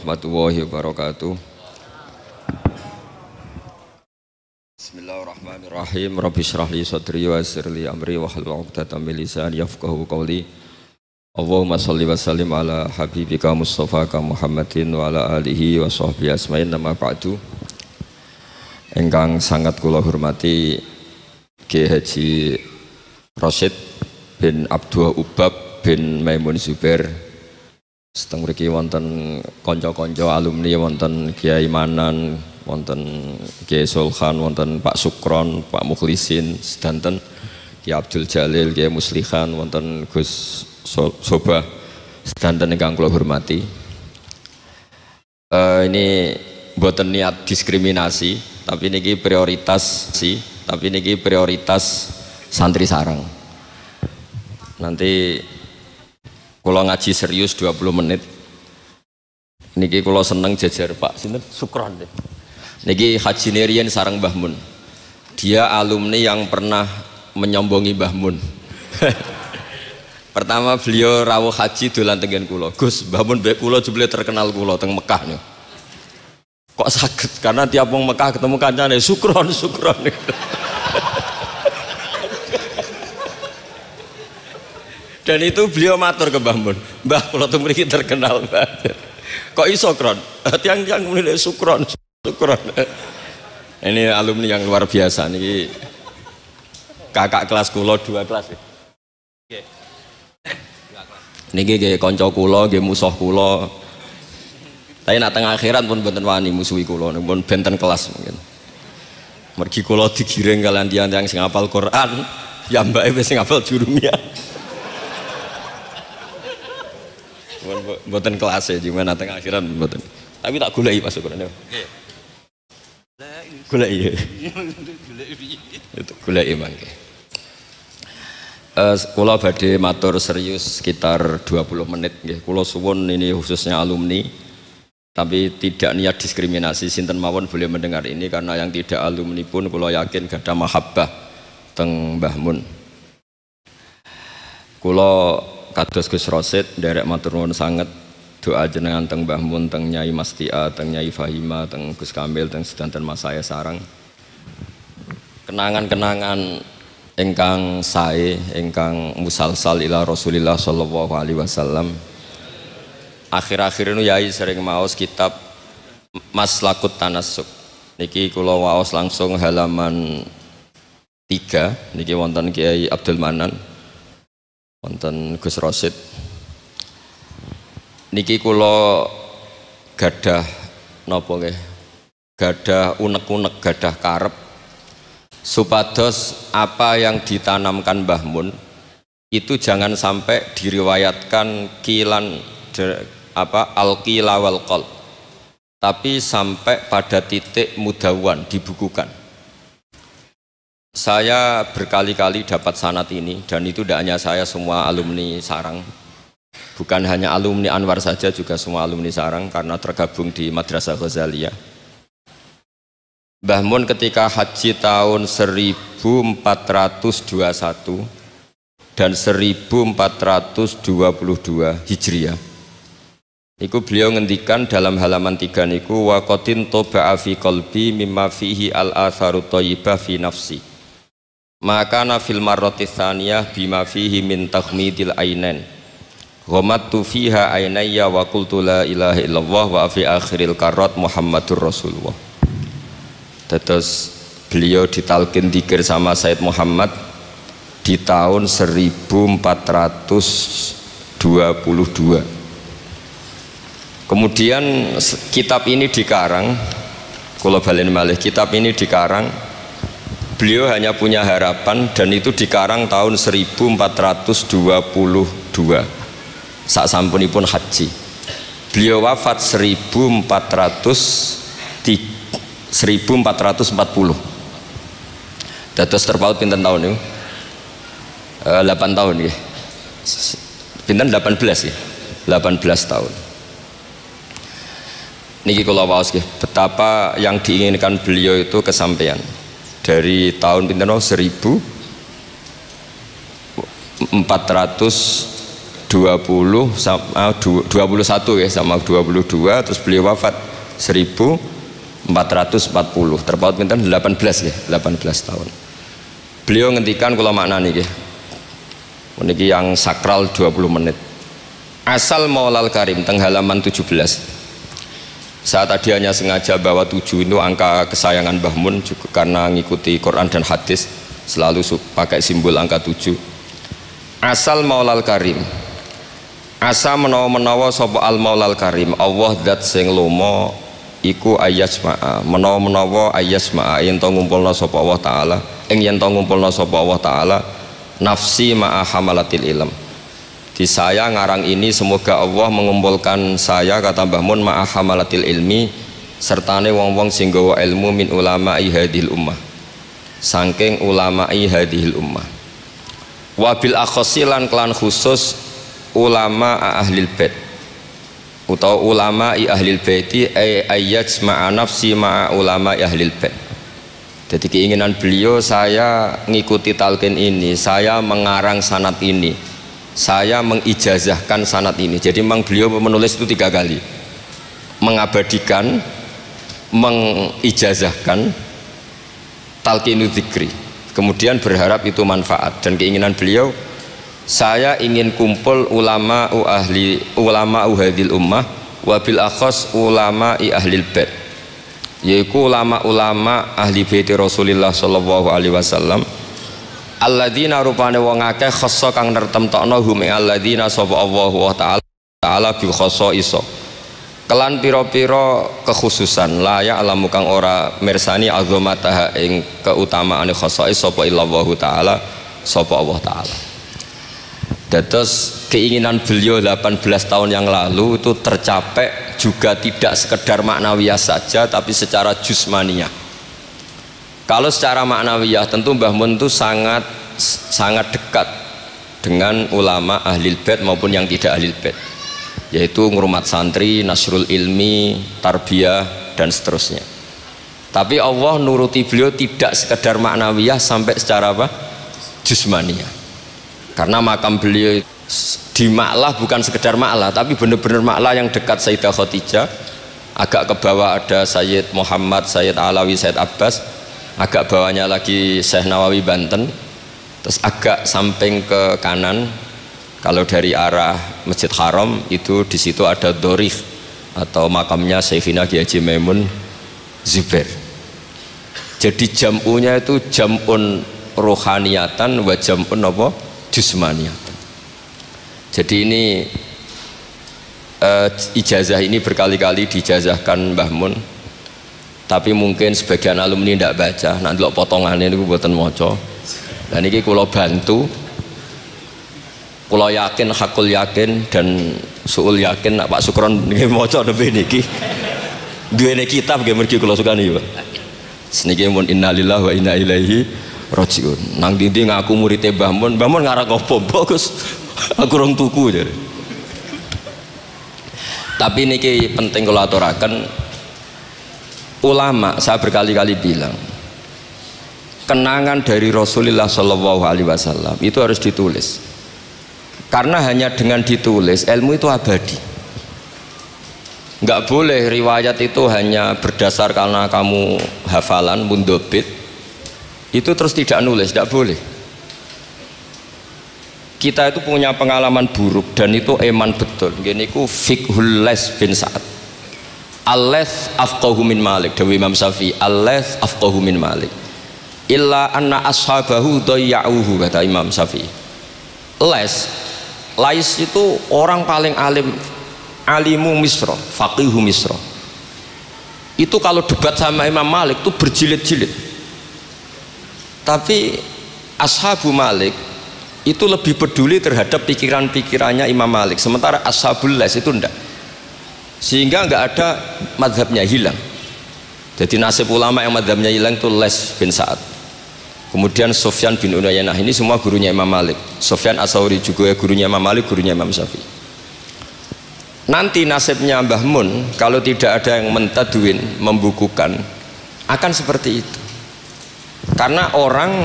warahmatullahi wabarakatuh. Bismillahirrahmanirrahim. Rabbi shrah li sadri wa yassir li amri wahlul 'uqdatam min lisani yafqahu qawli. Allahumma shalli wa sallim ala habibika Mustafa Muhammadin wa ala alihi wa sahbihi asma'in, nama ba'du. Engkang sangat kula hormati Kiai Haji Rasyid bin Abdul Ubab bin Maimun Zubair. Seteng mriki wonten kanca-kanca alumni, wonten Kiai Manan, wonten Kiai Sulhan, wonten Pak Sukron, Pak Mukhlisin, sedanten Kiai Abdul Jalil, Kiai Muslihan, wonten Gus Sobah, sedanten ingkang kula hormati. Ini mboten niat diskriminasi, tapi niki prioritas santri sarang. Nanti kalau ngaji serius 20 menit. Niki kalau seneng jajar Pak sinten Sukron deh. Niki Haji Nerian sarang Mbah Mun. Dia alumni yang pernah menyombongi Mbah Mun. Pertama beliau rawuh haji dolan tengen kula. Gus, Mbah Mun mbek kula jebule terkenal kula teng Mekah niku. Kok sakit? Karena tiap wong Mekah ketemu kancane Sukron. Dan itu beliau matur ke Mbah Mun, Mbah kula teng mriki terkenal Mbah. Kok iso Kron? Tiang-tiang mulai Sukron. Ini alumni yang luar biasa niki. Kakak kelas kula 2 kelas. Nggih. Niki nggih kanca kula, nggih musuh kula. Tapi nak tengah akhirat pun benten wani musuhi kula, pun benten kelas mungkin. Mergi kula digiring kalian tiang-tiang sing hafal Quran, ya mbake wis sing hafal jurumiyah. Mboten kelas ya, gimana tengah akhiran mboten. Tapi tak goleki pas ukuran. Nggih. Goleki. Itu goleki mangke. Kula badhe matur serius sekitar 20 menit nggih. Kula suwun ini khususnya alumni, tapi tidak niat diskriminasi, sinten mawon boleh mendengar ini, karena yang tidak alumni pun kula yakin gadah mahabbah teng Mbah Mun. Kula kados Gus Rasyid nderek matur nuwun sanget doa jenengan teng Mbah Mun, teng Nyai Mastia, teng Nyai Fahima, teng Gus Kamil, teng sedanten Mas saya sarang. Kenangan-kenangan ingkang sae, ingkang musalsal ila Rasulillah sallallahu alaihi wasallam. Akhir-akhir ini Yai sering maos kitab Maslakut Tanassuk. Niki kula waos langsung halaman 3. Niki wonten Kiai Abdul Manan, wonten Gus Rasyid. Niki kula gadah napa nggih? Gadah unek-unek, gadah karep supados apa yang ditanamkan Mbah Mun itu jangan sampai diriwayatkan kilan al-qila wal qal, tapi sampai pada titik mudawan, dibukukan. Saya berkali-kali dapat sanad ini, dan itu tidak hanya saya, semua alumni sarang, bukan hanya alumni Anwar saja, juga semua alumni sarang, karena tergabung di Madrasah Ghazaliyah. Mbah Mun ketika haji tahun 1421 dan 1422 Hijriah, niku beliau ngendikan dalam halaman 3 niku, wa qatin toba'a fi qalbi mimma fihi al-atharu thayyibah fi nafsi, maka nafil marrati tsaniyah bima fihi min takhmidil ainain ghamattu fiha ainayya wa qultu la ilaha illallah wa fi akhiril karat Muhammadur Rasulullah. Terus beliau ditalkin dzikir sama Said Muhammad di tahun 1422. Kemudian kitab ini dikarang, kula balen malih, kitab ini dikarang, beliau hanya punya harapan, dan itu dikarang tahun 1422 saat sampunipun haji. Beliau wafat 1440. Dados terpaut pinten tahun niku? 8 tahun nggih. Pinten 18 ya? 18 tahun. Niki kula waos nggih, betapa yang diinginkan beliau itu kesampaian. Dari tahun pinten 1400 21 ya sama 22, terus beliau wafat 1440, terpaut pinten 18 ya, 18 tahun. Beliau ngendikan kula maknani nggih. Meniki yang sakral 20 menit. Asal Maulal Karim teng halaman 17. Saya tadi hanya sengaja bawa 7 itu angka kesayangan Mbah Mun juga karena ngikuti Quran dan hadis selalu pakai simbol angka 7. Asal Maulal Karim. Asa menawa-menawa sapa al Maulal Karim, Allah zat sing lomo iku ayasma'a, menawa-menawa ayasma'a yen to ngumpulna sapa Allah taala, yen to ngumpulna sapa Allah taala nafsi ma'a hamalatil ilm. Di saya ngarang ini semoga Allah mengumpulkan saya, kata Mbah Mun, ma'a hamalatil ilmi sertane wong-wong sing gawa ilmu min ulama'i hadhil ummah, saking ulama'i hadhil ummah. Wabil akhosilan klan khusus ulama ahlil bait atau ulama ahlil baiti ayyaj ma'a nafsi ma'a ulama ahlil bait. Jadi keinginan beliau, saya ngikuti talqin ini, saya mengarang sanad ini, saya mengijazahkan sanad ini. Jadi memang beliau menulis itu 3 kali, mengabadikan, mengijazahkan, talqinu dzikri, kemudian berharap itu manfaat. Dan keinginan beliau, saya ingin kumpul ulama hadil ummah wabil akhos ulama ahlil bait, yaitu ulama-ulama ahli bait Rasulullah sallallahu alaihi wasallam, alladzina rupane wong akeh khassa kang nertemtokno hum ing alladzina sapa Allah taala bi khassa iso kelan pira-pira kekhususan la ya alamu kang ora mirsani azamataha ing keutamaane khassa sapa illallah taala sapa Allah taala. Dados keinginan beliau 18 tahun yang lalu itu tercapai juga tidak sekedar maknawiyah saja, tapi secara jusmaniyah. Kalau secara maknawiyah tentu Mbah Mun itu sangat dekat dengan ulama ahlil bait maupun yang tidak ahlil bait, yaitu ngurmat santri, nasrul ilmi, tarbiyah dan seterusnya. Tapi Allah nuruti beliau tidak sekedar maknawiyah sampai secara apa? Jusmaniyah. Karena makam beliau di Ma'lah bukan sekedar Ma'lah, tapi benar-benar Ma'lah yang dekat Sayyidah Khadijah. Agak ke bawah ada Sayyid Muhammad, Sayyid Alawi, Sayyid Abbas. Agak bawahnya lagi Syekh Nawawi Banten. Terus agak samping ke kanan, kalau dari arah Masjid Haram itu di situ ada Dorih atau makamnya Syekhina Kiai Haji Maimun Zubair. Jadi jam'unya itu jam'un rohaniyatan wa jam'un apa? Jusmaniyatan. Jadi ini ijazah ini berkali-kali dijazahkan Mbah Mun, tapi mungkin sebagian alumni tidak baca, nanti lo potongannya itu buatan moco. Dan ini kalau bantu, kalau yakin, hakul yakin dan suul yakin, nak Pak Sukron ini moco lebih niki. Dua ini kitab gak mergi kalau suka nih Pak. Seniki mun innalillahi wa inna ilaihi rajiun. Nang dindi ngaku muridnya Mbah Mun ngarang ngopo bagus. Aku rong tuku jadi. Tapi niki penting kalau aturaken ulama, saya berkali-kali bilang kenangan dari Rasulullah Shallallahu Alaihi Wasallam itu harus ditulis, karena hanya dengan ditulis ilmu itu abadi. Nggak boleh riwayat itu hanya berdasar karena kamu hafalan mundobit itu terus tidak nulis, tidak boleh. Kita itu punya pengalaman buruk dan itu eman betul. Gini ku fiqhul Les bin Sa'ad. Al-Les afqahu min Malik, Dewi Imam Syafi'i. Al-Les afqahu min Malik. Illa anna ashabahu dayya'uhu, kata Imam Syafi'i. Lais itu orang paling alim, alimu Misra, faqihu Misra. Itu kalau debat sama Imam Malik itu berjilid-jilid. Tapi ashabu Malik itu lebih peduli terhadap pikiran-pikirannya Imam Malik, sementara ashabul Les itu enggak, sehingga enggak ada madhabnya hilang. Jadi nasib ulama yang madhabnya hilang itu Les bin Sa'ad, kemudian Sufyan bin Uyainah, ini semua gurunya Imam Malik. Sufyan As-Tsauri juga gurunya Imam Malik, gurunya Imam Syafi'i. Nanti nasibnya Mbah Mun kalau tidak ada yang mentadwin, membukukan, akan seperti itu. Karena orang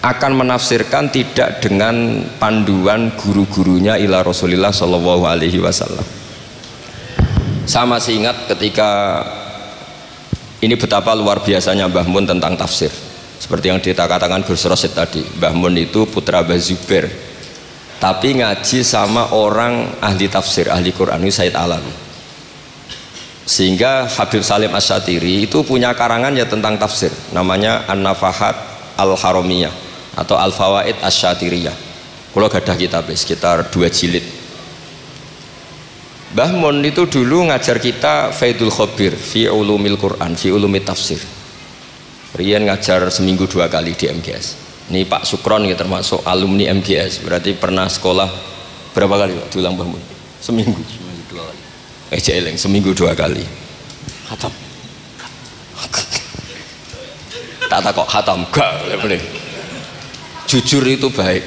akan menafsirkan tidak dengan panduan guru-gurunya ila Rasulillah Shallallahu Alaihi Wasallam. Saya masih ingat ketika ini betapa luar biasanya Mbah Mun tentang tafsir. Seperti yang dikatakan Gus Rosid tadi, Mbah Mun itu putra Mbah Zubair, tapi ngaji sama orang ahli tafsir, ahli Quran, ini Said Alawi. Sehingga Habib Salim Asy-Syatiri itu punya karangan ya tentang tafsir, namanya An-Nafahat Al-Haramiyah atau Al-Fawaid Asy-Syatiriyah. Kalau gadah kitab sekitar 2 jilid. Mbah Mun itu dulu ngajar kita Faidul Khobir fi ulumil Quran, fi ulumit tafsir. Rian ngajar seminggu 2 kali di MGS. Ini Pak Sukron ya termasuk alumni MGS, berarti pernah sekolah berapa kali Pak diulang Mbah Mun? Seminggu 2 kali. Jeleng seminggu 2 kali. Khatam. Tak kok khatam gak boleh. Jujur itu baik.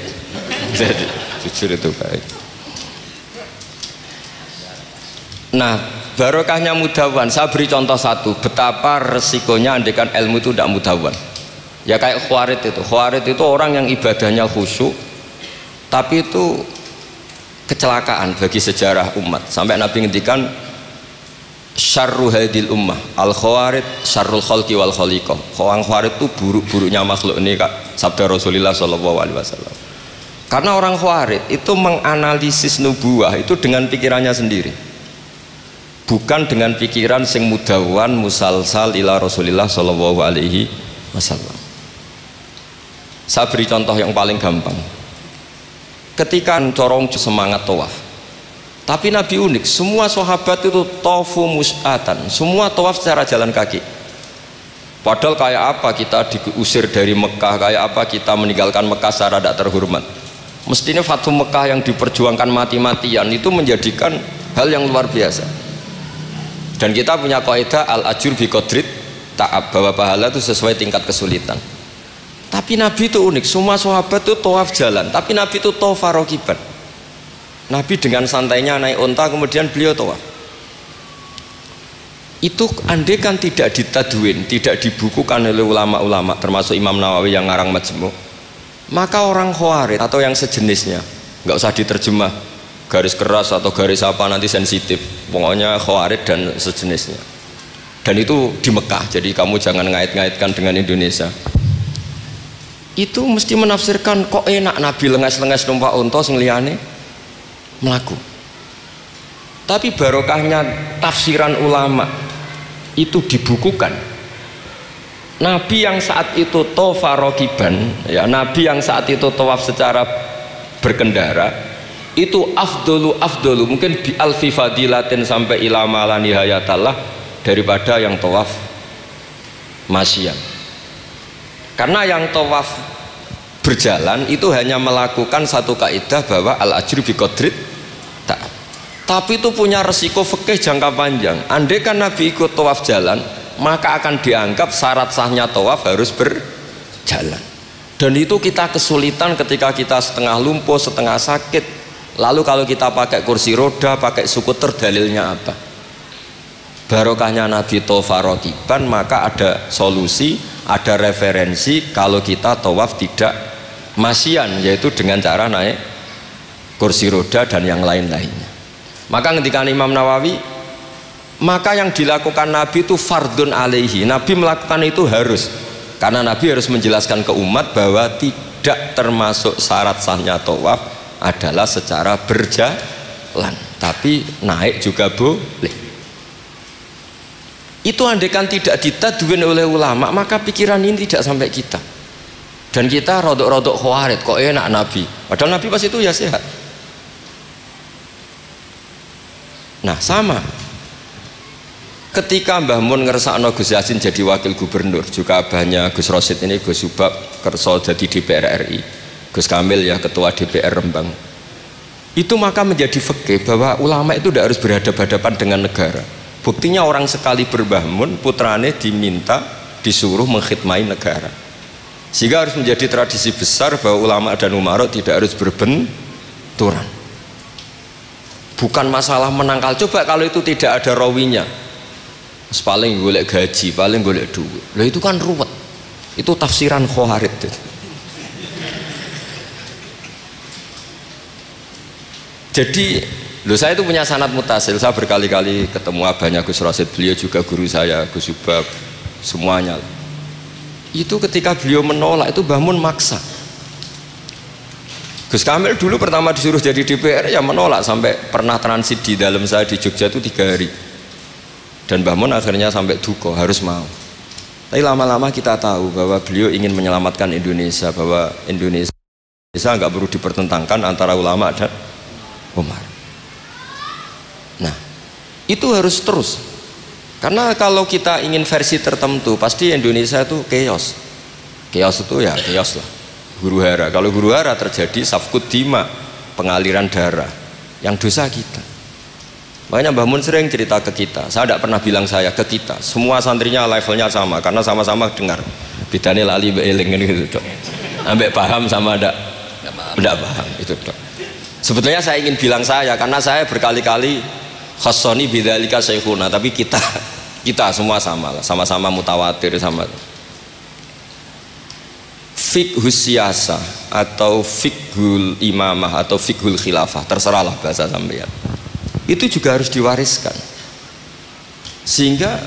Jadi jujur itu baik. Nah, barokahnya mudawan, saya beri contoh satu, betapa resikonya andekan ilmu itu tidak mudawan. Ya kayak Khawarid itu. Khawarid itu orang yang ibadahnya khusyuk, tapi itu kecelakaan bagi sejarah umat. Sampai Nabi ngendikan syarru hadil ummah al khawarid syarrul khalqi wal khaliqah. Orang Khawarid itu buruk-buruknya makhluk, ini Kak sabda Rasulullah SAW. Karena orang Khawarid itu menganalisis nubuah itu dengan pikirannya sendiri, bukan dengan pikiran sing mudawan musalsal ila Rasulillah Shallallahu Alaihi Wasallam. Saya beri contoh yang paling gampang. Ketika corong semangat tawaf, tapi Nabi unik, semua sahabat itu tawafu mus'atan, semua tawaf secara jalan kaki. Padahal kayak apa kita diusir dari Mekah, kayak apa kita meninggalkan Mekah secara tidak terhormat. Mestinya Fatu Mekah yang diperjuangkan mati-matian itu menjadikan hal yang luar biasa. Dan kita punya kaidah al-ajur bi qadrit ta'ab, bahwa pahala itu sesuai tingkat kesulitan. Tapi Nabi itu unik, semua sahabat itu tawaf jalan, tapi Nabi itu tawaf rakiban. Nabi dengan santainya naik unta, kemudian beliau tawaf. Itu andai kan tidak ditadwin, tidak dibukukan oleh ulama-ulama, termasuk Imam Nawawi yang ngarang Majmu', maka orang Khawarid atau yang sejenisnya, nggak usah diterjemah garis keras atau garis apa nanti sensitif, pokoknya Khawarid dan sejenisnya. Dan itu di Mekah, jadi kamu jangan ngait-ngaitkan dengan Indonesia. Itu mesti menafsirkan kok enak Nabi lengas-lengas numpak unta sing liyane mlaku. Tapi barokahnya tafsiran ulama itu dibukukan. Nabi yang saat itu tawaf rakiban, ya, Nabi yang saat itu tawaf secara berkendara, itu afdolu mungkin bi alfi fadilatin sampai ilama la nihayatallah daripada yang tawaf masyian. Karena yang tawaf berjalan itu hanya melakukan satu kaidah bahwa al ajru bi qadrit ta'ab. Tapi itu punya resiko fikih jangka panjang. Andai kan Nabi ikut tawaf jalan, maka akan dianggap syarat sahnya tawaf harus berjalan. Dan itu kita kesulitan ketika kita setengah lumpuh, setengah sakit. Lalu kalau kita pakai kursi roda, pakai skuter, dalilnya apa? Barokahnya Nabi tawaf rakiban, maka ada solusi, ada referensi kalau kita tawaf tidak masyian, yaitu dengan cara naik kursi roda dan yang lain-lainnya. Maka ketika Imam Nawawi, maka yang dilakukan Nabi itu fardun alaihi, Nabi melakukan itu harus, karena Nabi harus menjelaskan ke umat bahwa tidak termasuk syarat sahnya tawaf adalah secara berjalan, tapi naik juga boleh. Itu andaikan tidak ditadwin oleh ulama, maka pikiran ini tidak sampai kita. Dan kita rodok-rodok Khawarid, kok enak Nabi, padahal Nabi pas itu ya sehat. Nah sama, ketika Mbah Mun ngersakno Gus Yasin jadi wakil gubernur, juga abahnya Gus Rosid ini Gus Subab kerso jadi DPR RI, Gus Kamil ya ketua DPR Rembang. Itu maka menjadi fikih bahwa ulama itu tidak harus berhadapan-hadapan dengan negara. Buktinya orang sekali Mbah Mun, putrane diminta disuruh mengkhidmati negara, sehingga harus menjadi tradisi besar bahwa ulama dan umarok tidak harus berbenturan. Bukan masalah menangkal. Coba kalau itu tidak ada rawinya, paling golek gaji, paling golek duit, loh itu kan ruwet. Itu tafsiran Khawarid. Jadi saya itu punya sanad mutasil. Saya berkali-kali ketemu abahnya Gus Rosid, beliau juga guru saya, Gus Subab, semuanya. Itu ketika beliau menolak itu Mbah Mun maksa. Gus Kamil dulu pertama disuruh jadi DPR ya menolak, sampai pernah transit di dalam saya di Jogja itu 3 hari. Dan Mbah Mun akhirnya sampai duka harus mau. Tapi lama-lama kita tahu bahwa beliau ingin menyelamatkan Indonesia, bahwa Indonesia nggak perlu dipertentangkan antara ulama dan Umar. Nah, itu harus terus. Karena kalau kita ingin versi tertentu, pasti Indonesia itu chaos. Chaos itu ya chaos lah. Huru hara. Kalau huru hara terjadi safkut dima, pengaliran darah, yang dosa kita. Makanya Mbah Mun sering cerita ke kita. Saya tidak pernah bilang saya ke kita. Semua santrinya levelnya sama, karena sama-sama dengar. Bedanya lali beeling gitu, Dok. Ambek paham sama tidak paham itu, Dok. Sebetulnya saya ingin bilang saya, karena saya berkali-kali khassoni bidzalika syekhuna, tapi kita semua sama lah, sama-sama mutawatir sama. Fiqhus siyasah atau fiqhul imamah atau fiqhul khilafah, terserahlah bahasa sampeyan. Itu juga harus diwariskan. Sehingga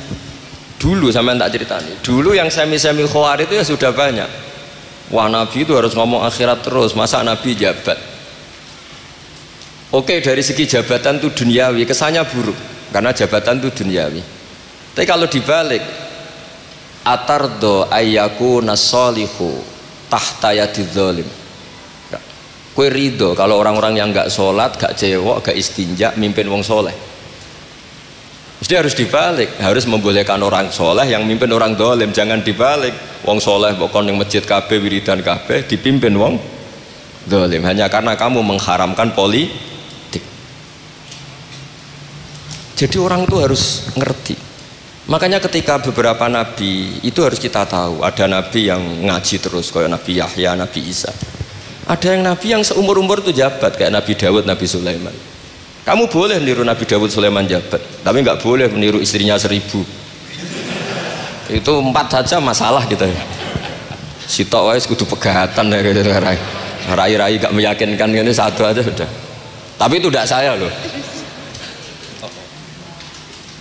dulu sampean tak ceritani, dulu yang semi-semi khawarij itu ya sudah banyak. Wah, Nabi itu harus ngomong akhirat terus, masa Nabi jabat? Oke, dari segi jabatan itu duniawi, kesannya buruk karena jabatan itu duniawi. Tapi kalau dibalik, atardo ayyaku nasolihu tahta yadidz zalim. Kue ridho kalau orang-orang yang nggak sholat, nggak cewek, nggak istinja, mimpin wong soleh. Mesti harus dibalik, harus membolehkan orang soleh yang mimpin orang dolim, jangan dibalik. Wong soleh pokoknya yang masjid kabeh, wiridan kabeh, dipimpin wong dolim hanya karena kamu mengharamkan politik. Jadi orang itu harus ngerti. Makanya ketika beberapa nabi itu harus kita tahu, ada nabi yang ngaji terus kayak Nabi Yahya, Nabi Isa. Ada yang nabi yang seumur-umur itu jabat kayak Nabi Dawud, Nabi Sulaiman. Kamu boleh meniru Nabi Dawud, Sulaiman jabat, tapi nggak boleh meniru istrinya 1000. Itu 4 saja masalah kita. Sitok wis kudu pegatan ya gitu. Rai-rai gak meyakinkan ini satu aja sudah. Tapi itu tidak saya loh.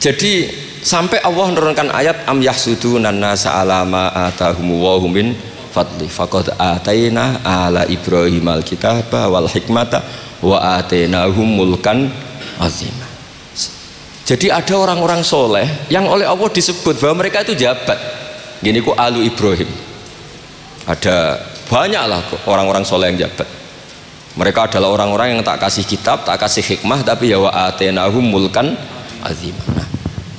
Jadi sampai Allah menurunkan ayat am yahsuduna nasa ala ma atahum wa hum min fadli faqad ataina ala Ibrahim alkitaba wal hikmata wa atainahum mulkan azima. Jadi ada orang-orang soleh yang oleh Allah disebut bahwa mereka itu jabat. Gini ku alu Ibrahim. Ada banyaklah orang-orang soleh yang jabat. Mereka adalah orang-orang yang tak kasih kitab, tak kasih hikmah, tapi ya wa atainahum mulkan azim. Nah,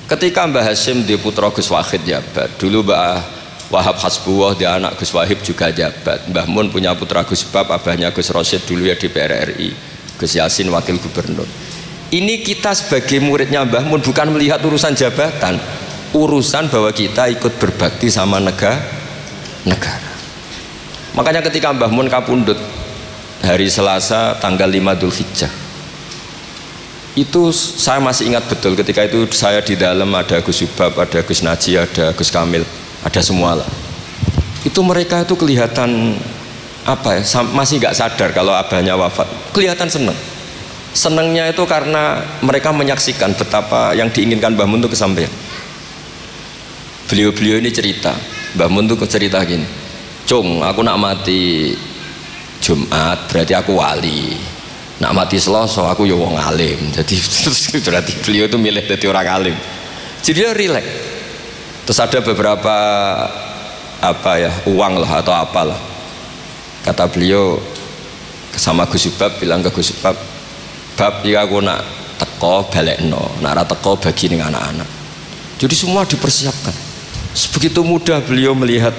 ketika Mbah Hasyim di putra Gus Wahid jabat, dulu Mbah Wahab Hasbuwah di anak Gus Wahib juga jabat. Mbah Mun punya putra Gus Bab, abahnya Gus Rosid dulu ya DPR RI, Gus Yasin wakil gubernur. Ini kita sebagai muridnya Mbah Mun bukan melihat urusan jabatan, urusan bahwa kita ikut berbakti sama negara. Makanya ketika Mbah Mun kapundhut hari Selasa tanggal 5 Dzulhijjah, itu saya masih ingat betul. Ketika itu saya di dalam, ada Gus Subab, ada Gus Naji, ada Gus Kamil, ada semua lah. Itu mereka itu kelihatan apa ya, masih nggak sadar kalau abahnya wafat. Kelihatan seneng. Senengnya itu karena mereka menyaksikan betapa yang diinginkan Mbah Mun itu kesampaian. Beliau-beliau ini cerita, Mbah Mun itu cerita gini, Cung, aku nak mati Jumat berarti aku wali. Nak mati Selasa aku ya wong alim. Jadi berarti beliau itu milih jadi orang alim. Jadi dia rileks. Terus ada beberapa apa ya, uang lah atau apalah. Kata beliau sama Gus Subab, bilang ke Gus Subab, bab ya aku nak teko balekno, nak ra teko bagi ning anak-anak. Jadi semua dipersiapkan. Sebegitu mudah beliau melihat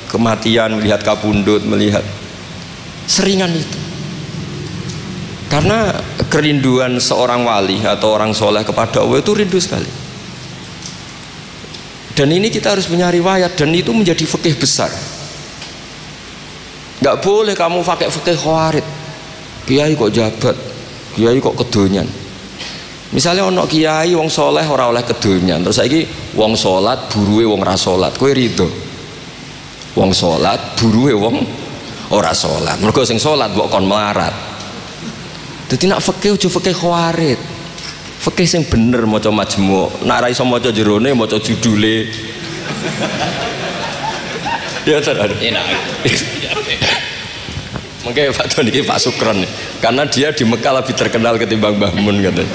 kematian, melihat kapundhut, melihat seringan itu. Karena kerinduan seorang wali atau orang soleh kepada Allah itu rindu sekali. Dan ini kita harus punya riwayat, dan itu menjadi fikih besar. Nggak boleh kamu pakai fikih khawarij. Kiai kok jabat, kiai kok kedonyan. Misalnya ono kiai wong soleh ora oleh kedonyan, terus saiki wong salat buruwe wong ra salat, kowe rido? Wong salat buruwe wong ora salat. Mergo sing salat mbok kon melarat. Dadi nak fikih aja fikih khawarit. Fikih sing bener maca majmu', nak ra iso maca jerone maca judule. Ya tenan. Enak. Mungkin Pak Don ini Pak Sukron karena dia di Mekah lebih terkenal ketimbang Mbah Mun katanya.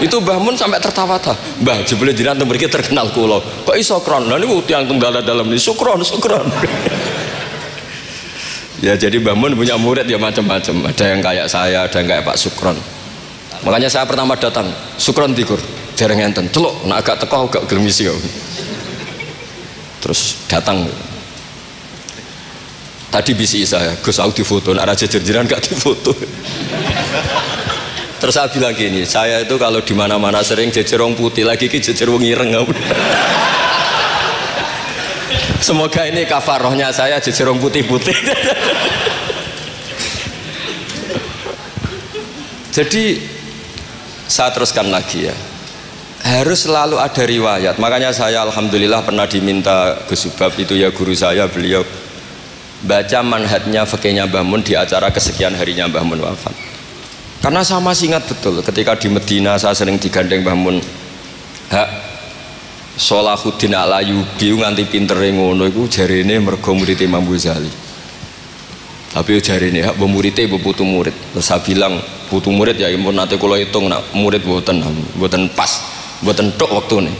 Itu Mbah Mun sampai tertawa-tawa. Mbah jebule jenengan mriki terkenal kula. Kok iso kron? Lah niku tiyang tunggal dalam ini Sukron. Ya jadi Mbah Mun punya murid ya macam-macam. Ada yang kayak saya, ada yang kayak Pak Sukron. Makanya saya pertama datang, Sukron tikur, dereng enten. Celuk, nek agak teko agak gelem isi kok. Terus datang. Tadi bisi saya, Gus aku difoto, ada jejer-jejeran gak difoto. Terus saya bilang gini, saya itu kalau di mana-mana sering jejer wong putih, lagi ki jejer wong ireng. Semoga ini kafarohnya saya jejer wong putih-putih. Jadi saya teruskan lagi ya. Harus selalu ada riwayat. Makanya saya alhamdulillah pernah diminta Gus Subab itu ya guru saya, beliau baca manhajnya fikihnya Mbah Mun di acara kesekian harinya Mbah Mun wafat. Karena saya masih ingat betul ketika di Medina saya sering digandeng Mbah Mun. Hak Sholahuddin Al-Ayyubi nganti pintere ngono iku jarene mergo murid Imam Ghazali. Tapi jarene hak muridé putu murid. Terus saya bilang putu murid ya impun nate kula hitung nak murid mboten pas, mboten tok wektune.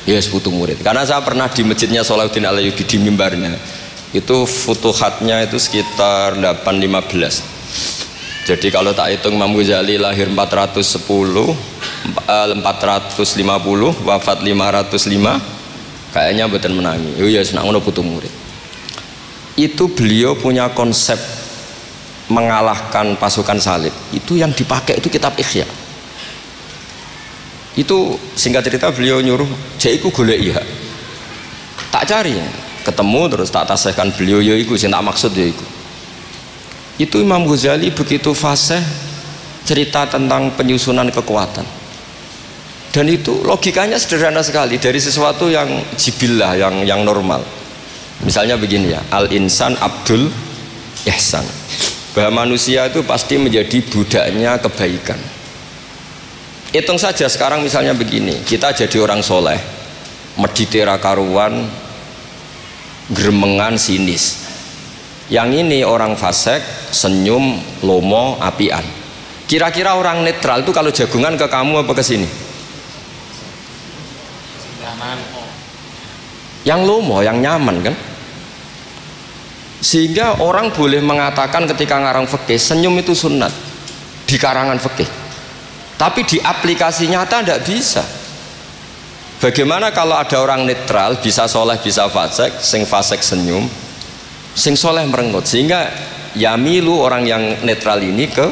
Yes putu murid. Karena saya pernah di masjidnya Sholahuddin Al-Ayyubi di mimbarnya. Itu futuhatnya itu sekitar 815. Jadi kalau tak hitung Imam Ghazali lahir 410, 450, wafat 505, kayaknya mboten menangi. Oh ya senang ngono putu murid. Itu beliau punya konsep mengalahkan pasukan salib. Itu yang dipakai itu kitab Ihya. Itu singkat cerita beliau nyuruh, "Jaiku golek iya." Tak cari. Ketemu terus tak tasihkan beliau ya iku sing tak maksud ya iku. Itu Imam Ghazali begitu fasih cerita tentang penyusunan kekuatan. Dan itu logikanya sederhana sekali dari sesuatu yang jibillah yang normal. Misalnya begini ya, al-insan abdul ihsan. Bahwa manusia itu pasti menjadi budaknya kebaikan. Hitung saja sekarang misalnya begini, kita jadi orang soleh, medite ra karuan, gremengan sinis. Yang ini orang fasik, senyum, lomo, apian. Kira-kira orang netral itu kalau jagungan ke kamu apa ke sini? Yang lomo, yang nyaman kan? Sehingga orang boleh mengatakan ketika ngarang fikih, senyum itu sunat di karangan fikih. Tapi di aplikasi nyata tidak bisa. Bagaimana kalau ada orang netral, bisa soleh, bisa fasik, sing fasik senyum, sing soleh merengut, sehingga yamilu orang yang netral ini ke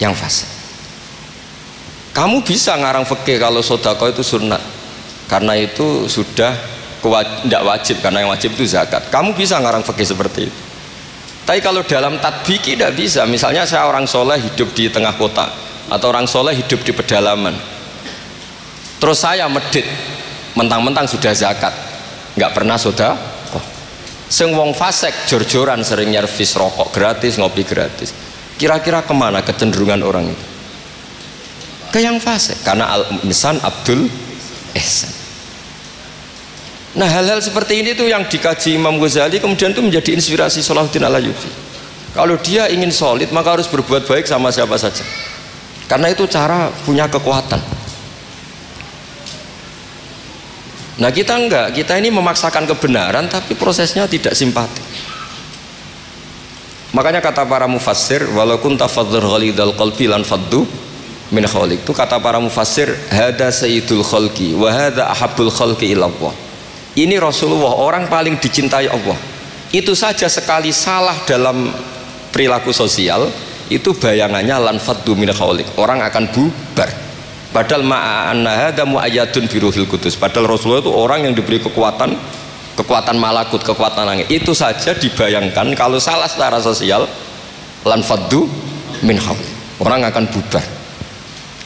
yang fasik. Kamu bisa ngarang fikih kalau sodako itu sunat, karena itu sudah tidak wajib, karena yang wajib itu zakat. Kamu bisa ngarang fikih seperti itu. Tapi kalau dalam tatbiki tidak bisa. Misalnya saya orang soleh hidup di tengah kota, atau orang soleh hidup di pedalaman. Terus saya medit, mentang-mentang sudah zakat, nggak pernah sedekah. Sing wong fasik jor-joran sering nyervis rokok gratis, ngopi gratis. Kira-kira kemana kecenderungan orang itu? Ke yang fasik, karena al-insan abdul ihsan. Nah hal-hal seperti ini tuh yang dikaji Imam Ghazali, kemudian itu menjadi inspirasi Sholahuddin Al-Ayyubi. Kalau dia ingin solid maka harus berbuat baik sama siapa saja, karena itu cara punya kekuatan. Nah kita enggak, kita ini memaksakan kebenaran tapi prosesnya tidak simpati. Makanya kata para mufassir, walaupun tafadzur ghalidal qalbi lan faddu min khaliq, itu kata para mufassir, hada sayyidul khalqi wa hada ahabbul khalqi ilallah. Ini Rasulullah, orang paling dicintai Allah. Itu saja sekali salah dalam perilaku sosial, itu bayangannya lan faddu min khaliq, orang akan bubar. Padahal ma'anna hadza mu'ayyadun bi ruhil qudus. Padahal Rasulullah itu orang yang diberi kekuatan malakut, kekuatan langit. Itu saja dibayangkan kalau salah secara sosial, lan faddu min hawl, orang akan bubar.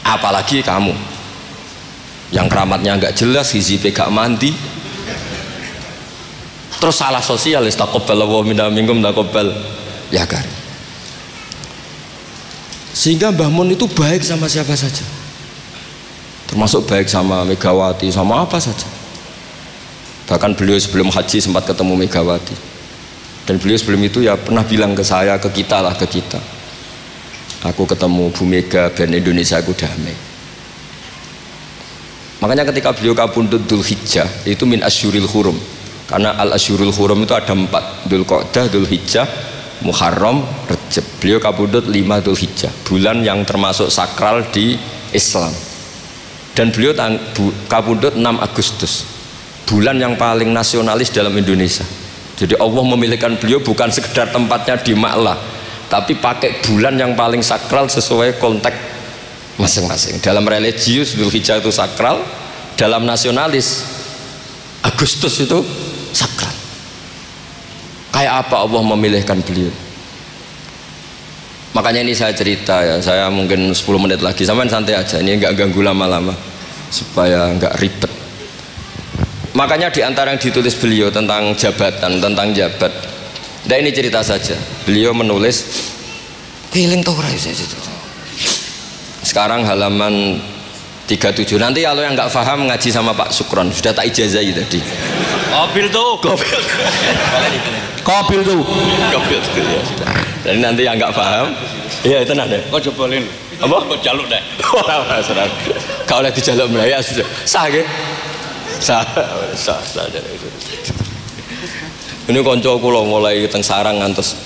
Apalagi kamu yang keramatnya enggak jelas, hizibe gak mandi, terus salah sosial, istaqabbalallahu minna minkum taqabbal ya karim. Sehingga Mbah Mun itu baik sama siapa saja, termasuk baik sama Megawati, sama apa saja. Bahkan beliau sebelum haji sempat ketemu Megawati, dan beliau sebelum itu ya pernah bilang ke saya, ke kita, aku ketemu Bu Mega dan Indonesia aku damai. Makanya ketika beliau kabundut Dzulhijjah itu min asyuril hurum, karena al asyurul hurum itu ada 4, Dzulqa'dah, Dzulhijjah, Muharram, Rejab. Beliau kabundut 5 Dzulhijjah, bulan yang termasuk sakral di Islam. Dan beliau kabundut 6 Agustus, bulan yang paling nasionalis dalam Indonesia. Jadi Allah memilihkan beliau bukan sekedar tempatnya di Ma'lah, tapi pakai bulan yang paling sakral sesuai konteks masing-masing. Dalam religius Dzulhijjah itu sakral, dalam nasionalis Agustus itu sakral. Kayak apa Allah memilihkan beliau? Makanya ini saya cerita ya, saya mungkin 10 menit lagi, sampean santai aja, ini nggak ganggu lama-lama supaya nggak ribet. Makanya di antara yang ditulis beliau tentang jabatan, tentang jabat, nah ini cerita saja. Beliau menulis feeling tau ora saya. Sekarang halaman 37. Nanti kalau yang nggak paham ngaji sama Pak Sukron, sudah tak ijazahi tadi. Kobil tuh. Ya. Jadi nanti yang nggak paham, iya itu nada. Kau cobain. Apa? Kau jaluk deh. Kau lagi jaluk Melayu sudah sah ke? Sah. Ini konco kula mulai teng sarang ngantos.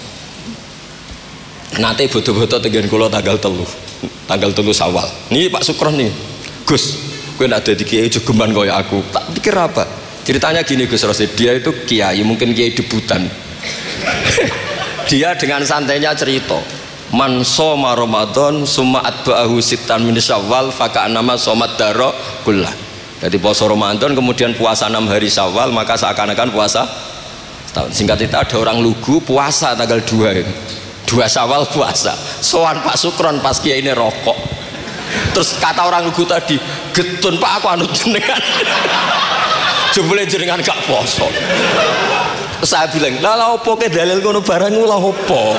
Nate bodo-bodo tegen kula tanggal 3 Syawal. Nih Pak Sukron nih. Gus, kowe ndak dadi kiai jogeman kaya aku. Tak pikir apa? Ceritanya gini Gus Rosid, dia itu kiai, mungkin kiai debutan. Dia dengan santainya cerita, man shoma Ramadan summa atba'ahu sittan min Syawal faka'annama shomat daro kullah. Jadi puasa Ramadan kemudian puasa 6 hari Syawal, maka seakan-akan puasa setahun. Singkat itu ada orang lugu puasa tanggal 2 itu. 2 Syawal puasa. Soan Pak Sukron pas kiai ini rokok. Terus kata orang lugu tadi, getun Pak aku anut jenengan. Jebule jenengan gak poso. Saya bilang, lah opo ke dalil ngono barang lah opo.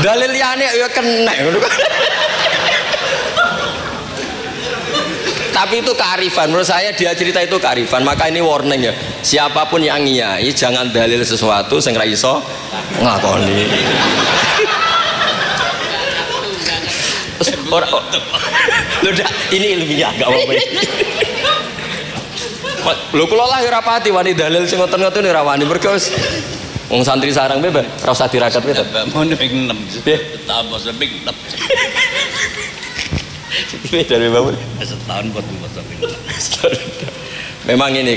Dalil liyane ya kena ngono. Tapi itu kearifan, menurut saya dia cerita itu kearifan. Maka ini warning ya, siapapun yang ngiyai jangan dalil sesuatu sing ra iso ngakoni. Ini ilmiah gak apa-apa. Lho kula lah ora pati wani dalil sing ngoten-ngoten ora wani mergo wis wong santri sarang bebas ora usah dirakat wis. Mau ping 6. Tambah ping 6. Dari bangun setahun buat puasa. Memang ini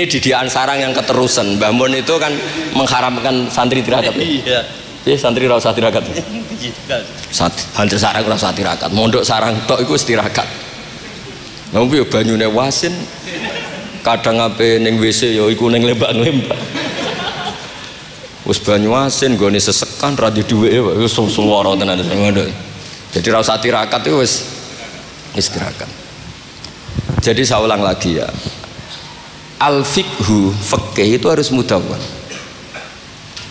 didikan sarang yang keterusan. Mbah Mun itu kan mengharamkan santri tirakat. Iya. Santri ora usah tirakat. Santri sarang ora usah tirakat. Mondok sarang tok iku wis tirakat. Lha piye banyune wasin kadang ape ning WC ya iku ning lembak-lembak. Wis banyu asin nggone sesekan ra di dhuweke wis suwara tenan ngono. Jadi ra usah tirakat itu wis tirakat. Jadi saya ulang lagi ya. Al-fiqhu, fikih itu harus mudawwan.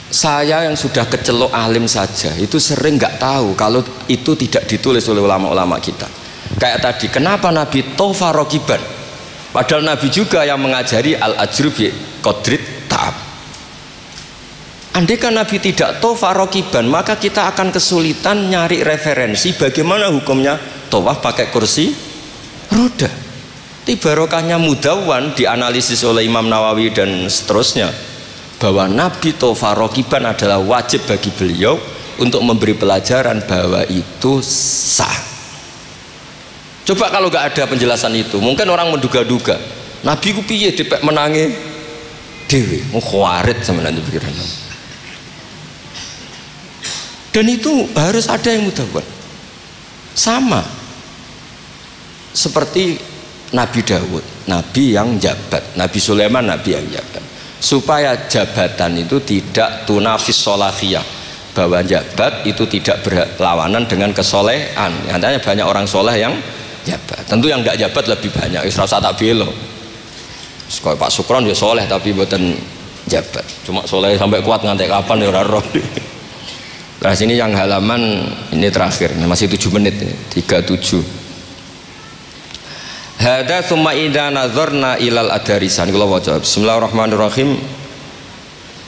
Saya yang sudah kecelok alim saja itu sering nggak tahu kalau itu tidak ditulis oleh ulama-ulama kita. Kayak tadi, kenapa Nabi tofa rokiban? Padahal Nabi juga yang mengajari al-ajru bi qadrit ta'ab. Andai kan Nabi tidak tofa rokiban, maka kita akan kesulitan nyari referensi bagaimana hukumnya tawaf pakai kursi roda. Barokahnya mudawwan dianalisis oleh Imam Nawawi dan seterusnya bahwa Nabi tofa rokiban adalah wajib bagi beliau untuk memberi pelajaran bahwa itu sah. Coba kalau nggak ada penjelasan itu, mungkin orang menduga-duga Nabi ku piye dipek menangi dewi, mau khawarit sama nanti pikiran. Dan itu harus ada yang mudawwan. Sama seperti Nabi Dawud, Nabi yang jabat, Nabi Sulaiman, Nabi yang jabat. Supaya jabatan itu tidak tunafis solahiyah, bahwa jabat itu tidak berlawanan dengan kesolehan. Nyatanya banyak orang soleh yang jabat. Tentu yang tidak jabat lebih banyak. Israel tak belo. Sekolah Pak Sukron ya soleh tapi buatan jabat. Cuma soleh sampai kuat ngantek kapan ya ora roh. Nah sini yang halaman ini terakhir, ini masih 7 menit ini, 37. Hada summa idza nazarna ilal adarisan. Kula waca. Bismillahirrahmanirrahim.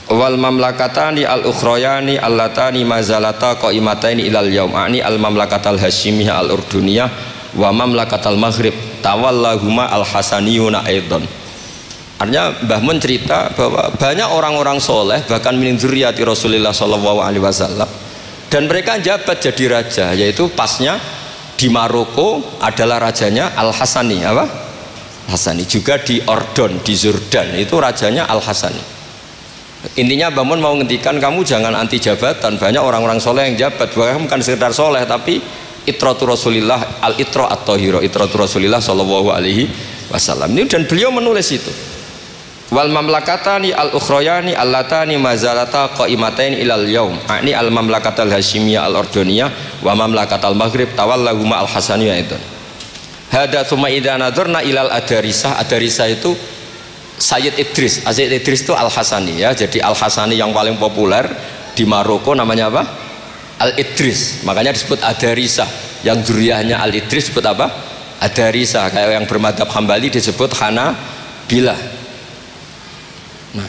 Wal mamlakatani al ukhrayani allatani mazalata qaimataini ilal yaum. Ani al mamlakatal hasyimiyah al urduniyah wa mamlakatal maghrib tawallahuma al hasaniyuna aidan. Artinya Mbah Mun cerita bahwa banyak orang-orang soleh bahkan min dzurriyyati Rasulullah sallallahu alaihi wasallam dan mereka jabat jadi raja, yaitu pasnya di Maroko adalah rajanya Al-Hasani, apa? Hasani. Juga di Ordon, di Jordan itu rajanya Al-Hasani. Intinya Mbah Mun mau ngendikan kamu jangan anti jabatan, banyak orang-orang soleh yang jabat, bahkan bukan sekedar soleh tapi itratu Rasulillah, al-itra at-tahira, itratu Rasulillah sallallahu alaihi wasallam. Ini dan beliau menulis itu. Wal mamlakatani al ukhrayani allatani mazalata qaimatain ilal yaum. Ini al mamlakatal hasyimiyah al ordoniyah wa mamlakatal maghrib tawallahuma al hasaniyah itu. Hada tsumma idza nadarna ilal adarisah. Adarisah itu Sayyid Idris. Sayyid Idris itu al Hasani ya. Jadi al Hasani yang paling populer di Maroko namanya apa? Al Idris. Makanya disebut adarisah. Yang dzurriyyahnya al Idris disebut apa? Adarisah. Kayak yang bermadzhab Hambali disebut Hanabilah. Nah,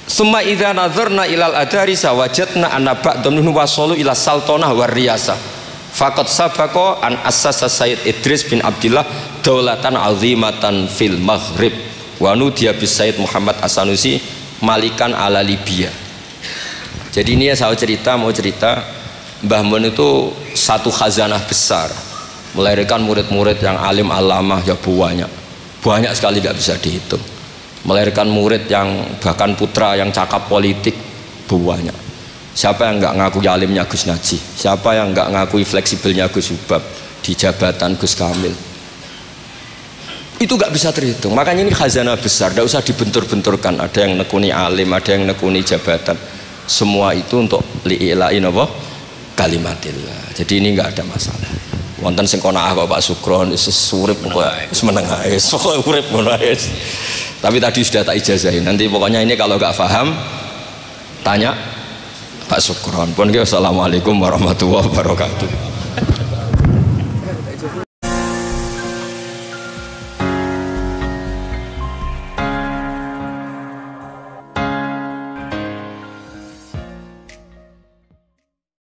summa idza nazarna ilal adarisa wajadna anna ba'dhum wasalu ila sultanah war riyasa faqad sabaqa an assasa Sayyid Idris bin Abdillah daulatan azimatan fil maghrib wa nudiya bis Sayyid Muhammad As-Sanusi malikan ala Libya. Jadi ini ya saya mau cerita Mbah Mun itu satu khazanah besar, melahirkan murid-murid yang alim alamah ya banyak sekali gak bisa dihitung, melahirkan murid yang bahkan putra yang cakap politik banyak. Siapa yang nggak ngakui alimnya Gus Naji, siapa yang nggak ngakui fleksibelnya Gus Subab di jabatan Gus Kamil, itu nggak bisa terhitung. Makanya ini khazanah besar, tidak usah dibentur-benturkan, ada yang nekuni alim, ada yang nekuni jabatan, semua itu untuk li'ilain apa? Kalimatillah. Jadi ini nggak ada masalah. Wonten sing kono kok Pak Sukron wis urip kok wis meneng ae. Sok urip ngono ae. Tapi tadi sudah tak ijazahin. Nanti pokoknya ini kalau nggak paham tanya Pak Sukron. Pun assalamualaikum warahmatullahi wabarakatuh.